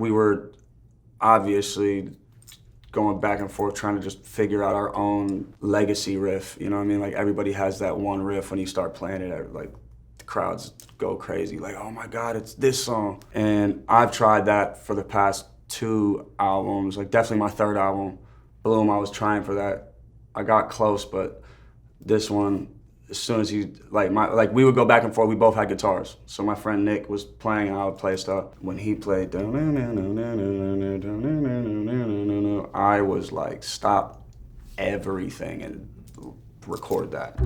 we were obviously going back and forth trying to just figure out our own legacy riff, you know what I mean? Like everybody has that one riff when you start playing it, like the crowds go crazy, like, oh my God, it's this song. And I've tried that for the past 2 albums, like definitely my third album, Bloom, I was trying for that. I got close, but this one, as soon as he, like we would go back and forth, we both had guitars. So my friend Nick was playing and I would play stuff. When he played, I was like, stop everything and record that.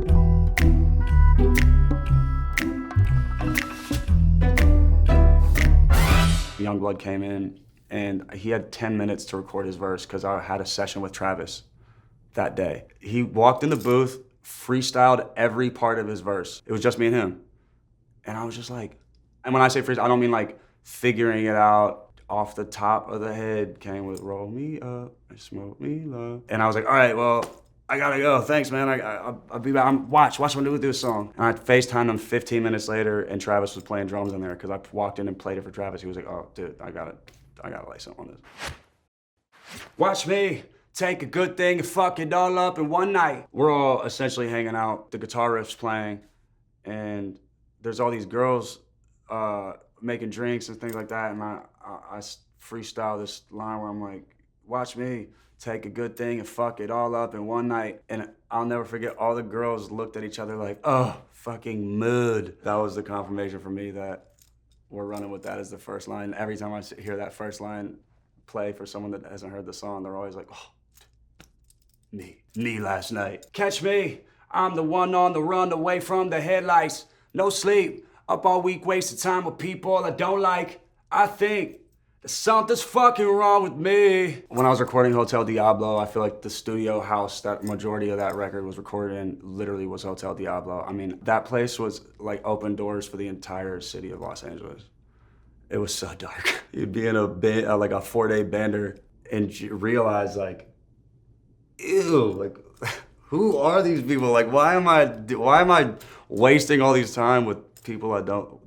YUNGBLUD came in and he had 10 minutes to record his verse because I had a session with Travis that day. He walked in the booth, freestyled every part of his verse. It was just me and him. And I was just like, and when I say freestyle, I don't mean like figuring it out off the top of the head. Came with roll me up and smoke me low. And I was like, all right, well, I gotta go. Thanks, man. I'll be back. Watch what I'm gonna do with this song. And I FaceTimed him 15 minutes later and Travis was playing drums in there because I walked in and played it for Travis. He was like, oh, dude, I gotta lay something on this. Watch me. Take a good thing and fuck it all up in one night. We're all essentially hanging out, the guitar riff's playing, and there's all these girls making drinks and things like that, and I freestyle this line where I'm like, watch me, take a good thing and fuck it all up in one night. And I'll never forget, all the girls looked at each other like, oh, fucking mood. That was the confirmation for me that we're running with that as the first line. Every time I hear that first line play for someone that hasn't heard the song, they're always like, oh, me last night. Catch me, I'm the one on the run away from the headlights. No sleep, up all week wasting time with people I don't like. I think that something's fucking wrong with me. When I was recording Hotel Diablo, I feel like the studio house that majority of that record was recorded in literally was Hotel Diablo. I mean, that place was like open doors for the entire city of Los Angeles. It was so dark. You'd be in a like a 4-day bender and you realize like, ew, like, who are these people? Like, why am I wasting all these time with people I don't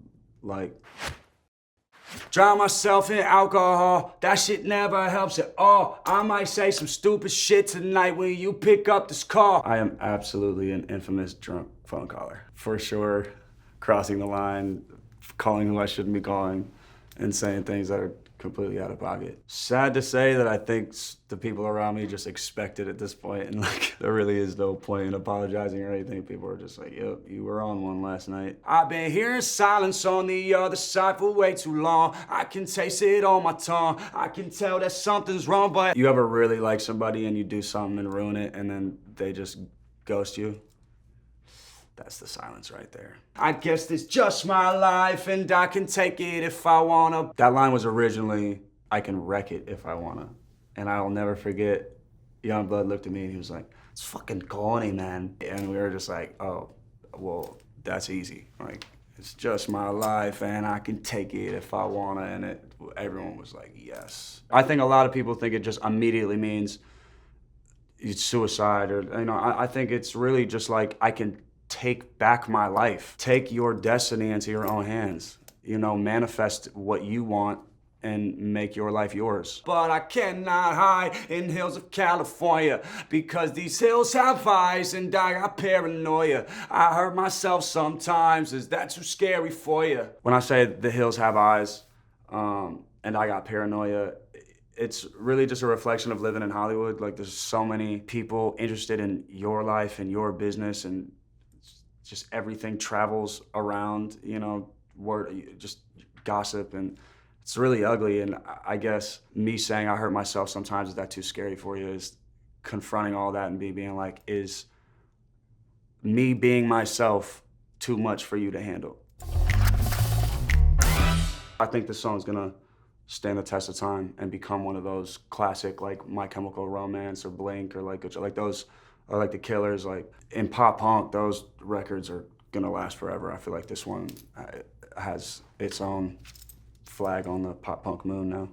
like? Drown myself in alcohol, that shit never helps at all. I might say some stupid shit tonight when you pick up this call. I am absolutely an infamous drunk phone caller. For sure, crossing the line, calling who I shouldn't be calling, and saying things that are completely out of pocket. Sad to say that I think the people around me just expect it at this point, and like there really is no point in apologizing or anything. People are just like, yep, you were on one last night. I've been hearing silence on the other side for way too long. I can taste it on my tongue. I can tell that something's wrong, but you ever really like somebody and you do something and ruin it and then they just ghost you? That's the silence right there. I guess it's just my life and I can take it if I wanna. That line was originally, I can wreck it if I wanna. And I'll never forget, YUNGBLUD looked at me and he was like, it's fucking corny, man. And we were just like, oh, well, that's easy. Like, it's just my life and I can take it if I wanna. And everyone was like, yes. I think a lot of people think it just immediately means it's suicide or, you know, I think it's really just like, I can take back my life. Take your destiny into your own hands. You know, manifest what you want and make your life yours. But I cannot hide in hills of California because these hills have eyes and I got paranoia. I hurt myself sometimes, is that too scary for you? When I say the hills have eyes and I got paranoia, it's really just a reflection of living in Hollywood. Like there's so many people interested in your life and your business and just everything travels around, you know, word, just gossip, and it's really ugly. And I guess me saying I hurt myself sometimes, is that too scary for you, is confronting all that and being like, is me being myself too much for you to handle? I think this song's gonna stand the test of time and become one of those classic, like My Chemical Romance or Blink or like those, or like The Killers. Like in pop punk, those records are gonna last forever. I feel like this one has its own flag on the pop punk moon now.